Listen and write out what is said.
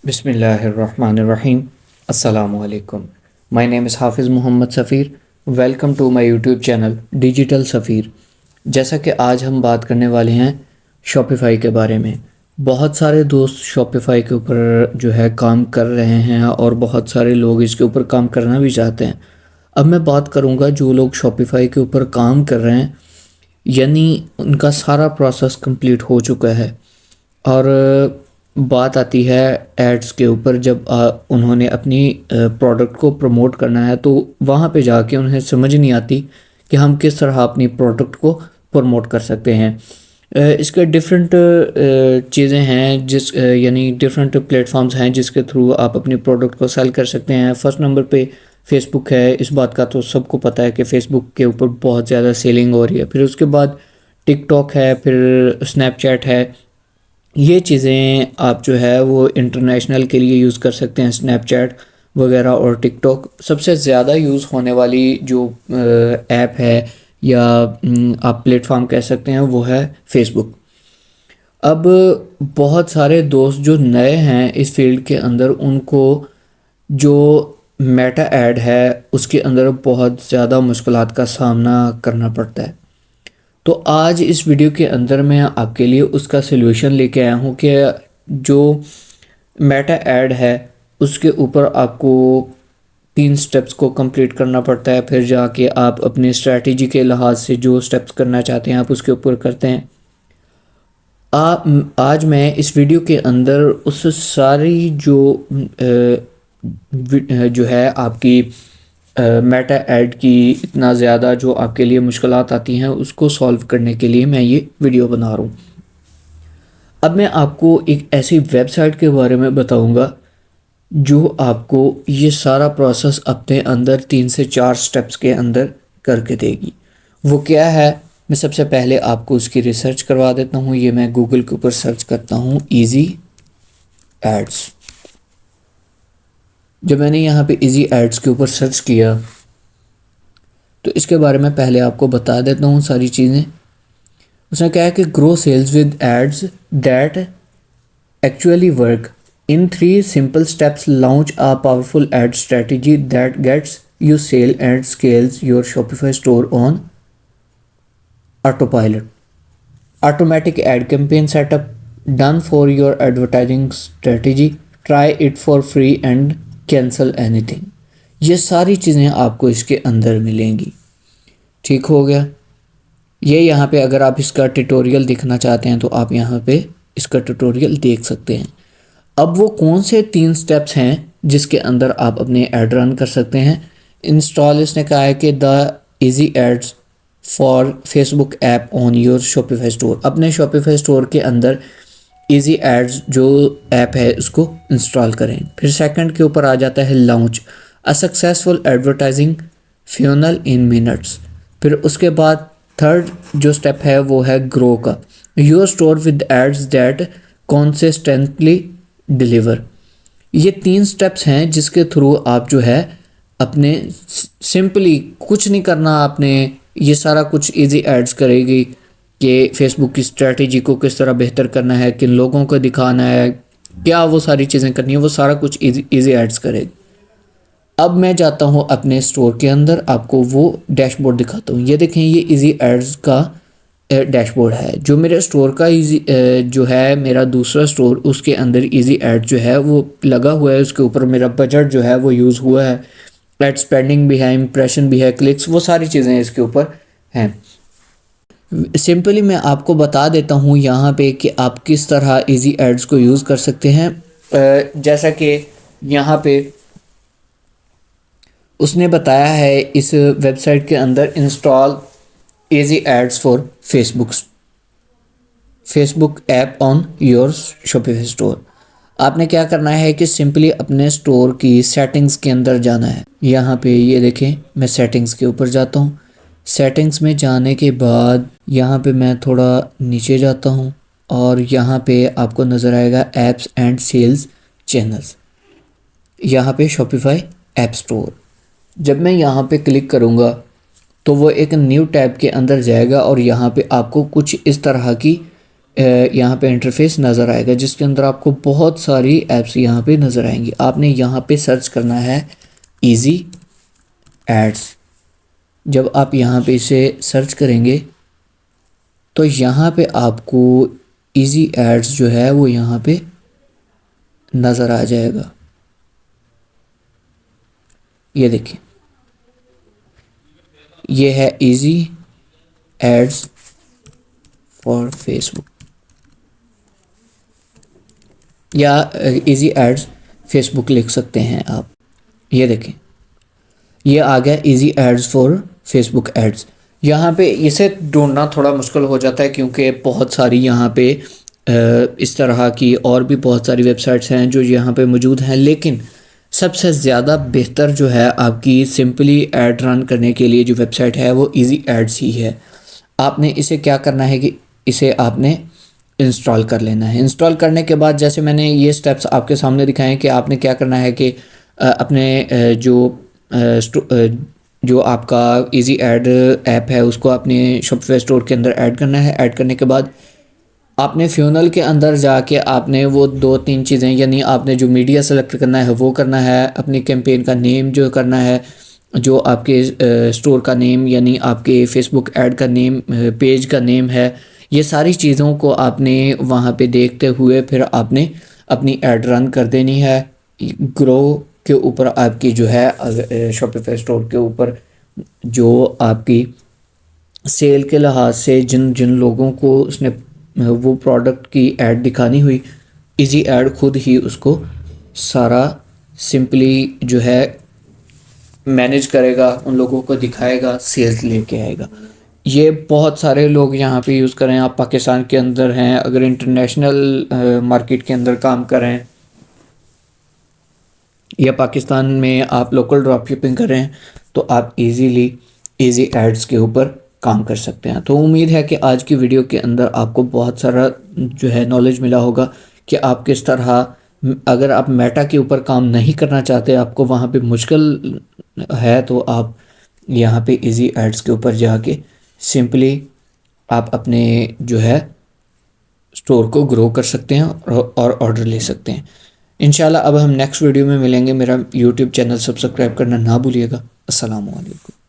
Bismillahirrahmanirrahim. Assalamu alaikum. My name is Hafiz Muhammad Safir. Welcome to my YouTube channel digital Safir. जैसा कि आज हम बात करने वाले हैं शॉपिफ़ाई के बारे में। बहुत सारे दोस्त शॉपिफ़ाई के ऊपर जो है काम कर रहे हैं और बहुत सारे लोग इसके ऊपर काम करना भी चाहते हैं। अब मैं बात करूंगा जो लोग शॉपिफ़ाई के ऊपर काम कर रहे हैं, यानी उनका सारा प्रोसेस कंप्लीट हो चुका है और बात आती है एड्स के ऊपर। जब उन्होंने अपनी प्रोडक्ट को प्रमोट करना है तो वहाँ पे जाके उन्हें समझ नहीं आती कि हम किस तरह अपनी प्रोडक्ट को प्रमोट कर सकते हैं। इसके डिफरेंट चीज़ें हैं यानी डिफरेंट प्लेटफॉर्म्स हैं जिसके थ्रू आप अपनी प्रोडक्ट को सेल कर सकते हैं। फर्स्ट नंबर पे फेसबुक है। इस बात का तो सबको पता है कि फ़ेसबुक के ऊपर बहुत ज़्यादा सेलिंग हो रही है। फिर उसके बाद टिकटॉक है, फिर स्नैपचैट है। ये चीज़ें आप जो है वो इंटरनेशनल के लिए यूज़ कर सकते हैं। स्नैपचैट वगैरह और टिकटॉक सबसे ज़्यादा यूज़ होने वाली जो ऐप है या आप प्लेटफॉर्म कह सकते हैं वो है फेसबुक। अब बहुत सारे दोस्त जो नए हैं इस फील्ड के अंदर, उनको जो मेटा ऐड है उसके अंदर बहुत ज़्यादा मुश्किलात का सामना करना पड़ता है। तो आज इस वीडियो के अंदर मैं आपके लिए उसका सलूशन लेके आया हूँ कि जो मेटा ऐड है उसके ऊपर आपको 3 स्टेप्स को कंप्लीट करना पड़ता है। फिर जाके आप अपनी स्ट्रैटेजी के लिहाज से जो स्टेप्स करना चाहते हैं आप उसके ऊपर करते हैं। आज मैं इस वीडियो के अंदर उस सारी जो है आपकी मेटा ऐड की इतना ज़्यादा जो आपके लिए मुश्किलात आती हैं उसको सॉल्व करने के लिए मैं ये वीडियो बना रहा हूँ। अब मैं आपको एक ऐसी वेबसाइट के बारे में बताऊँगा जो आपको ये सारा प्रोसेस अपने अंदर 3 से 4 स्टेप्स के अंदर करके देगी। वो क्या है, मैं सबसे पहले आपको उसकी रिसर्च करवा देता हूँ। ये मैं गूगल के ऊपर सर्च करता हूँ ईजी एड्स। जब मैंने यहाँ पे इजी एड्स के ऊपर सर्च किया तो इसके बारे में पहले आपको बता देता हूँ सारी चीज़ें। उसने कहा है कि grow sales with ads that actually work in 3 simple steps. Launch a powerful ad strategy that gets you sell and scales your Shopify store on autopilot. Automatic ad campaign setup done for your advertising strategy. Try it for free and cancel anything. ये सारी चीज़ें आपको इसके अंदर मिलेंगी। ठीक हो गया। ये यहाँ पे अगर आप इसका ट्यूटोरियल देखना चाहते हैं तो आप यहाँ पे इसका ट्यूटोरियल देख सकते हैं। अब वो कौन से 3 स्टेप्स हैं जिसके अंदर आप अपने ऐड रन कर सकते हैं। इंस्टॉल, इसने कहा है कि the easy ads for Facebook app on your Shopify store. अपने शॉपिफाई स्टोर के अंदर इजी एड्स जो ऐप है उसको इंस्टॉल करें। फिर सेकंड के ऊपर आ जाता है launch a successful advertising funnel in minutes. फिर उसके बाद थर्ड जो स्टेप है वो है ग्रो का। Your store with ads that consistently deliver. ये 3 स्टेप्स हैं जिसके थ्रू आप जो है अपने सिंपली कुछ नहीं करना, आपने ये सारा कुछ इजी एड्स करेगी कि फेसबुक की स्ट्रेटजी को किस तरह बेहतर करना है, किन लोगों को दिखाना है, क्या वो सारी चीज़ें करनी है, वो सारा कुछ इजी एड्स करेगी। अब मैं जाता हूँ अपने स्टोर के अंदर, आपको वो डैशबोर्ड दिखाता हूँ। ये देखें, ये इजी एड्स का डैशबोर्ड है। जो मेरे स्टोर का जो है मेरा दूसरा स्टोर, उसके अंदर इजी एड जो है वो लगा हुआ है। उसके ऊपर मेरा बजट जो है वो यूज़ हुआ है, एड स्पेंडिंग भी है, इम्प्रेशन भी है, क्लिक्स, वो सारी चीज़ें इसके ऊपर हैं। सिंपली मैं आपको बता देता हूँ यहाँ पे कि आप किस तरह इजी एड्स को यूज़ कर सकते हैं। जैसा कि यहाँ पे उसने बताया है इस वेबसाइट के अंदर, install easy ads for Facebook app on your Shopify store. आपने क्या करना है कि सिंपली अपने स्टोर की सेटिंग्स के अंदर जाना है। यहाँ पे ये देखें, मैं सेटिंग्स के ऊपर जाता हूँ। सेटिंग्स में जाने के बाद यहाँ पे मैं थोड़ा नीचे जाता हूँ और यहाँ पे आपको नज़र आएगा ऐप्स एंड सेल्स चैनल्स। यहाँ पे शॉपिफाई ऐप स्टोर। जब मैं यहाँ पे क्लिक करूँगा तो वो एक न्यू टैब के अंदर जाएगा और यहाँ पे आपको कुछ इस तरह की यहाँ पे इंटरफेस नज़र आएगा जिसके अंदर आपको बहुत सारी ऐप्स यहाँ पे नज़र आएंगी। आपने यहाँ पे सर्च करना है इजी एड्स। जब आप यहाँ पे इसे सर्च करेंगे तो यहाँ पे आपको इजी एड्स जो है वो यहाँ पे नज़र आ जाएगा। ये देखिए, ये है इजी एड्स फॉर फेसबुक या इजी एड्स फेसबुक लिख सकते हैं आप। ये देखें, ये आ गया easy ads for Facebook ads. यहाँ पे इसे ढूंढना थोड़ा मुश्किल हो जाता है क्योंकि बहुत सारी यहाँ पे इस तरह की और भी बहुत सारी वेबसाइट्स हैं जो यहाँ पे मौजूद हैं, लेकिन सबसे ज़्यादा बेहतर जो है आपकी सिंपली ऐड रन करने के लिए जो वेबसाइट है वो इजी एड्स ही है। आपने इसे क्या करना है कि इसे आपने इंस्टॉल कर लेना है। इंस्टॉल करने के बाद जैसे मैंने ये स्टेप्स आपके सामने दिखाए कि आपने क्या करना है कि अपने जो आपका इजी ऐड ऐप है उसको अपने शॉपिफाई स्टोर के अंदर ऐड करना है। ऐड करने के बाद आपने फ्यूनल के अंदर जाके आपने वो 2-3 चीज़ें, यानी आपने जो मीडिया सेलेक्ट करना है वो करना है, अपनी कैंपेन का नेम जो करना है, जो आपके स्टोर का नेम यानी आपके फेसबुक ऐड का नेम, पेज का नेम है, ये सारी चीज़ों को आपने वहाँ पे देखते हुए फिर आपने अपनी ऐड रन कर देनी है। ग्रो के ऊपर आपकी जो है शॉपिफाई स्टोर के ऊपर जो आपकी सेल के लिहाज से जिन जिन लोगों को उसने वो प्रोडक्ट की ऐड दिखानी हुई, इजी ऐड खुद ही उसको सारा सिंपली जो है मैनेज करेगा, उन लोगों को दिखाएगा, सेल्स लेके आएगा। ये बहुत सारे लोग यहाँ पे यूज़ करें। आप पाकिस्तान के अंदर हैं, अगर इंटरनेशनल मार्केट के अंदर काम करें या पाकिस्तान में आप लोकल ड्रॉप शिपिंग करें तो आप इजीली इजी एड्स के ऊपर काम कर सकते हैं। तो उम्मीद है कि आज की वीडियो के अंदर आपको बहुत सारा जो है नॉलेज मिला होगा कि आप किस तरह, अगर आप मेटा के ऊपर काम नहीं करना चाहते, आपको वहाँ पे मुश्किल है, तो आप यहाँ पे इजी एड्स के ऊपर जाके सिंपली आप अपने जो है स्टोर को ग्रो कर सकते हैं और ऑर्डर ले सकते हैं। इंशाल्लाह अब हम नेक्स्ट वीडियो में मिलेंगे। मेरा यूट्यूब चैनल सब्सक्राइब करना ना भूलिएगा। अस्सलामु अलैकुम।